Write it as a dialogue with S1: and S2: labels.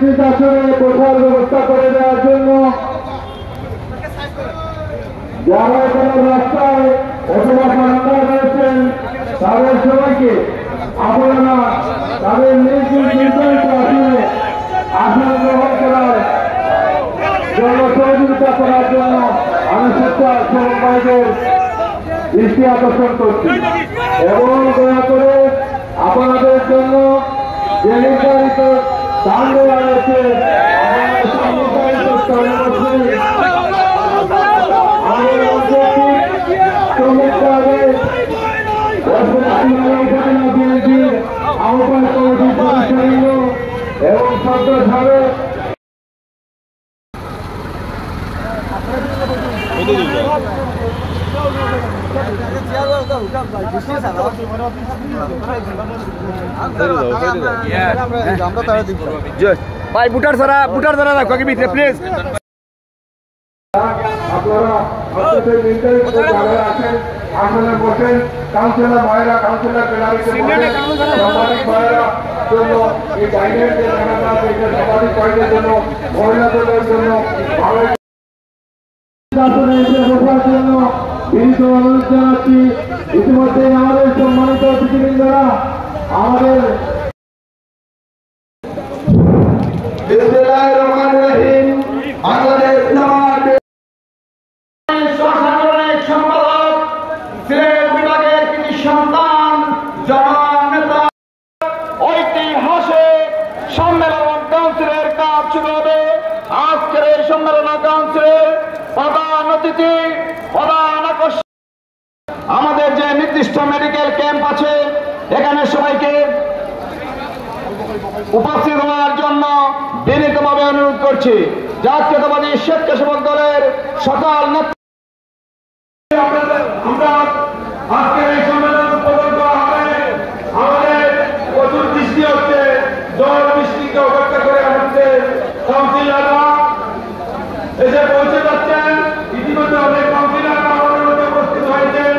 S1: নিজ আসনে বসার ব্যবস্থা করে দেওয়ার জন্য যারা এখানে রাস্তায় অথবা বারান্দায় রয়েছেন তাদের সবাইকে আপনারা তাদের নিজ নির্ধারিত আসন গ্রহণ করার জন্য সহযোগিতা করার জন্য আমি স্বেচ্ছাসেবক ভাইদের দৃষ্টি আকর্ষণ করছি এবং দয়া করে আপনাদের জন্য যে নির্ধারিত স্থান দেওয়া রয়েছে আহ্বান কমিটির সদস্যবৃন্দ এবং সদস্য
S2: ভাই বুটার ছাড়া রাখো কি ভিতরে প্লিজ।
S1: আপনারা আছেন আসলে বসেন কাউন্সিলর ভাইরা কাউন্সিলর সাংবাদিক ভাইরা জন্য এই ডাইনের যে সাংবাদিক ভাইদের জন্য মহিলাদের জন্য জন্য বিনীত অনুরোধ জানাচ্ছি। ইতিমধ্যে আমাদের সম্মানিত অতিথিবৃন্দরা আমাদের সম্পাদক সিলেট বিভাগের কৃতি সন্তান জননেতা ঐতিহাসিক সম্মেলন কাউন্সিলের কাজ শুরু হবে। আজকের এই সম্মেলন কাউন্সিলের প্রধান অতিথি প্রধান আকর্ষণ আমাদের যে নির্দিষ্ট মেডিকেল ক্যাম্প আছে এখানে সবাইকে উপস্থিত হওয়ার জন্য বিনীতভাবে অনুরোধ করছি। জাতীয়তাবাদী স্বেচ্ছাসেবক দলের সকল আমরা আজকের এই সম্মেলন উদ্বোধন করা হবে। আমাদের প্রচুর বৃষ্টি হচ্ছে, ঝড় বৃষ্টিকে অপেক্ষা করে আমাদের কাউন্সিলররা এসে পৌঁছে যাচ্ছেন। ইতিমধ্যে অনেক কাউন্সিলররা আমাদের মধ্যে উপস্থিত হয়েছেন।